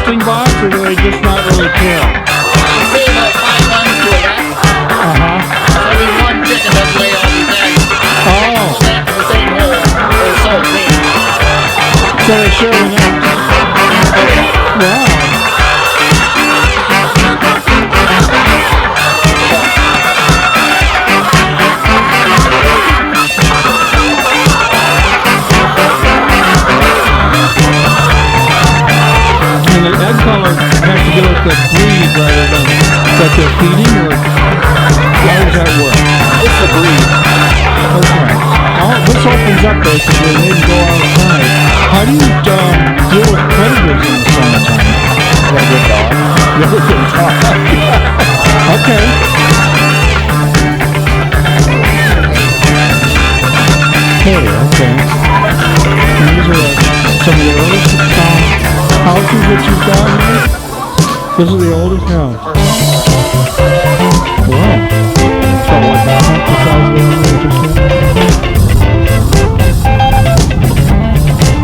nesting box, or do they just not really care? You see about 5 months to a nest. Every one chicken does lay all these eggs. Oh. They go back to the same hole. They're so big. So they share the nest. Wow. And the egg color has to do with the breed rather than that they're feeding, or how does that work? It's the breed. Okay. Oh, this opens up basically, they can go outside. How do you deal with predators in the summertime? What a good dog. You have a good dog. Okay. Hey, okay. And these are some of the oldest houses that you've got here? This is the oldest house. Wow. So like half the size of the one we just said?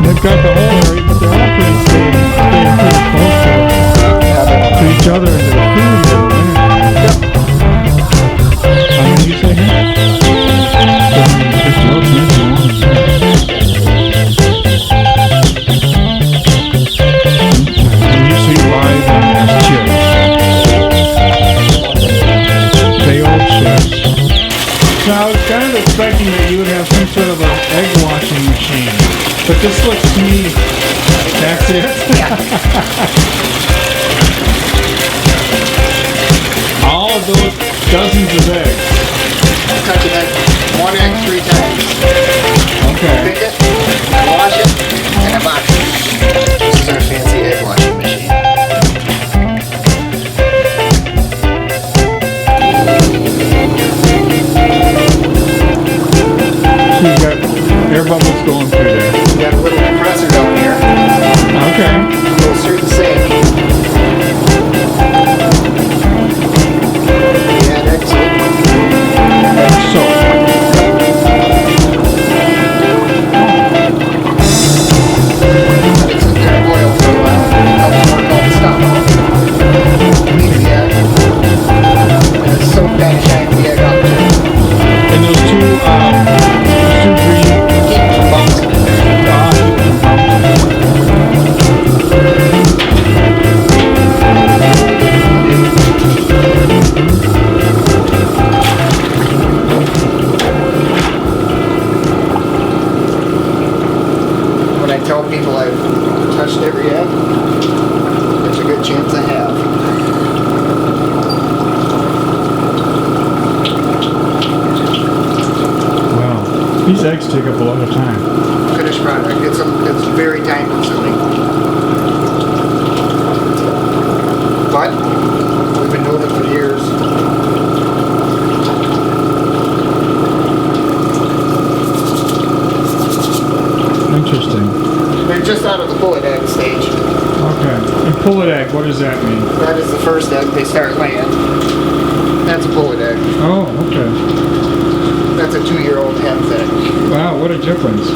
They've got the whole area, but they're all pretty staying pretty close to each other and their food here, right? Yep. How many did you say here? 750. Oh, fancy ones. And you buy them as chicks. Day-old chicks. So I was kind of expecting that you would have some sort of an egg washing machine, but this looks to me, that's it. All of those dozens of eggs. Touch an egg. 1 egg 3 times. Okay. Pick it, wash it, and a box it. This is our fancy egg washing machine. So you've got air bubbles going through there. We got a little compressor down here. Okay. Goes through the sink. We add egg soap. So. Let it sit there and boil for a while. Helps work all the stuff out. Leave the egg. And the soap kind of shines the egg up too. And those two green. Keep it from bouncing. When I tell people I've touched every egg, there's a good chance I have. Wow. These eggs take up a lot of time. Finished product. It's very time consuming. But we've been doing it for years. Interesting. They're just out of the pullet egg stage. Okay. And pullet egg, what does that mean? That is the first egg they start laying. That's a pullet egg. Oh, okay. That's a 2-year-old hen's egg. Wow, what a difference.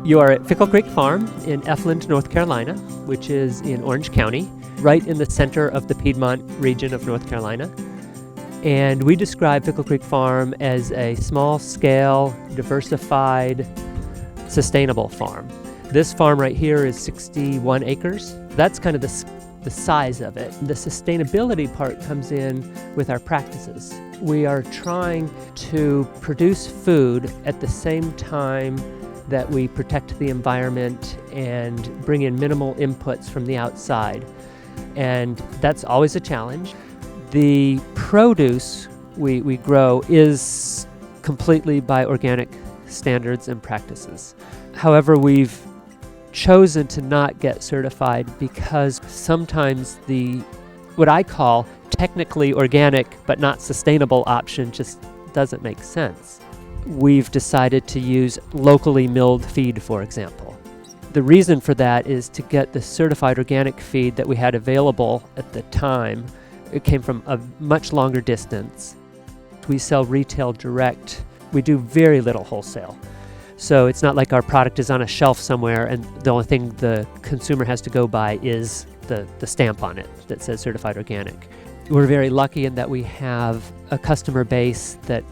You are at Fickle Creek Farm in Effland, North Carolina, which is in Orange County, right in the center of the Piedmont region of North Carolina. And we describe Fickle Creek Farm as a small-scale, diversified, sustainable farm. This farm right here is 61 acres. That's kind of the size of it. The sustainability part comes in with our practices. We are trying to produce food at the same time that we protect the environment and bring in minimal inputs from the outside. And that's always a challenge. The produce we grow is completely by organic standards and practices. However, we've chosen to not get certified because sometimes what I call technically organic but not sustainable option just doesn't make sense. We've decided to use locally milled feed, for example. The reason for that is to get the certified organic feed that we had available at the time. It came from a much longer distance. We sell retail direct. We do very little wholesale. So it's not like our product is on a shelf somewhere and the only thing the consumer has to go by is the stamp on it that says certified organic. We're very lucky in that we have a customer base that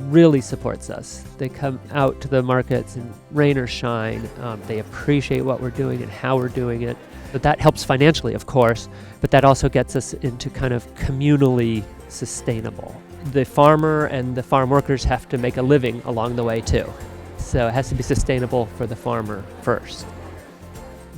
really supports us. They come out to the markets in rain or shine. They appreciate what we're doing and how we're doing it. But that helps financially, of course, but that also gets us into kind of communally sustainable. The farmer and the farm workers have to make a living along the way too. So it has to be sustainable for the farmer first.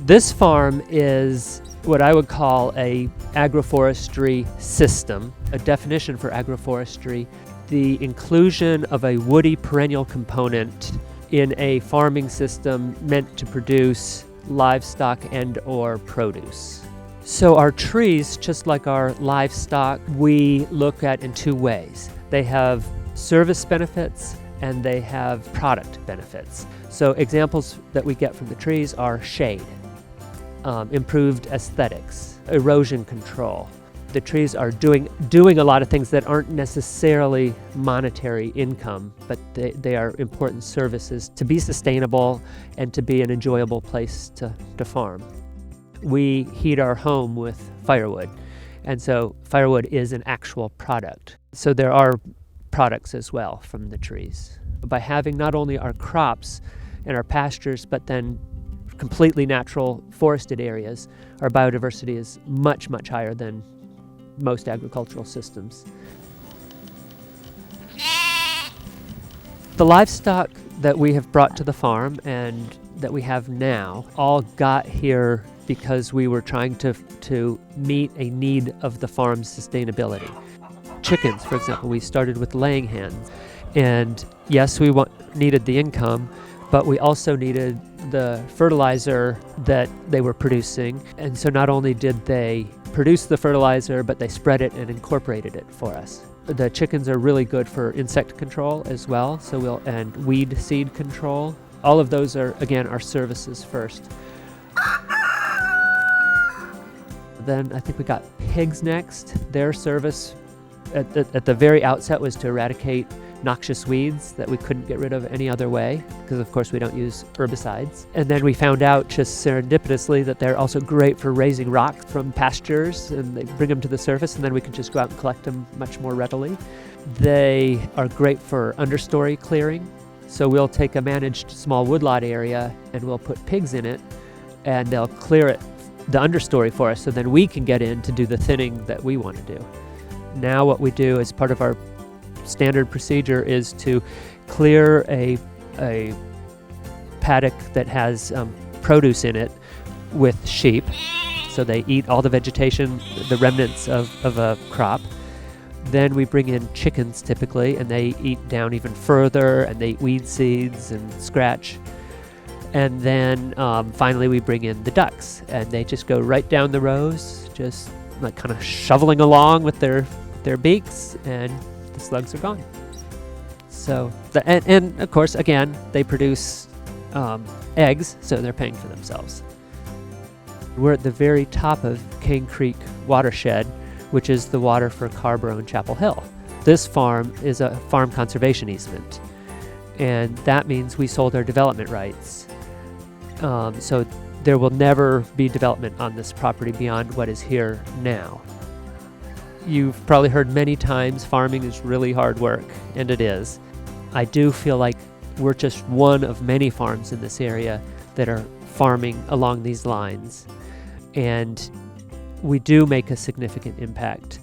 This farm is what I would call a agroforestry system. A definition for agroforestry: the inclusion of a woody perennial component in a farming system meant to produce livestock and or produce. So our trees, just like our livestock, we look at in two ways. They have service benefits and they have product benefits. So examples that we get from the trees are shade, improved aesthetics, erosion control. The trees are doing a lot of things that aren't necessarily monetary income, but they are important services to be sustainable and to be an enjoyable place to farm. We heat our home with firewood, and so firewood is an actual product. So there are products as well from the trees. By having not only our crops and our pastures, but then completely natural forested areas, our biodiversity is much, much higher than most agricultural systems. The livestock that we have brought to the farm and that we have now all got here because we were trying to meet a need of the farm's sustainability. Chickens, for example, we started with laying hens. And yes, we needed the income, but we also needed the fertilizer that they were producing. And so not only did they produce the fertilizer, but they spread it and incorporated it for us. The chickens are really good for insect control as well, and weed seed control. All of those are, again, our services first. Then I think we got pigs next. Their service at the very outset was to eradicate noxious weeds that we couldn't get rid of any other way, because of course we don't use herbicides. And then we found out just serendipitously that they're also great for raising rocks from pastures, and they bring them to the surface and then we can just go out and collect them much more readily. They are great for understory clearing. So we'll take a managed small woodlot area and we'll put pigs in it and they'll clear it, the understory for us, so then we can get in to do the thinning that we want to do. Now what we do as part of our standard procedure is to clear a paddock that has produce in it with sheep. So they eat all the vegetation, the remnants of a crop. Then we bring in chickens typically, and they eat down even further, and they eat weed seeds and scratch. And then finally we bring in the ducks, and they just go right down the rows, just like kind of shoveling along with their beaks, and the slugs are gone. So, and of course, again, they produce eggs, so they're paying for themselves. We're at the very top of Cane Creek watershed, which is the water for Carborough and Chapel Hill. This farm is a farm conservation easement, and that means we sold our development rights. So there will never be development on this property beyond what is here now. You've probably heard many times farming is really hard work, and it is. I do feel like we're just one of many farms in this area that are farming along these lines, and we do make a significant impact.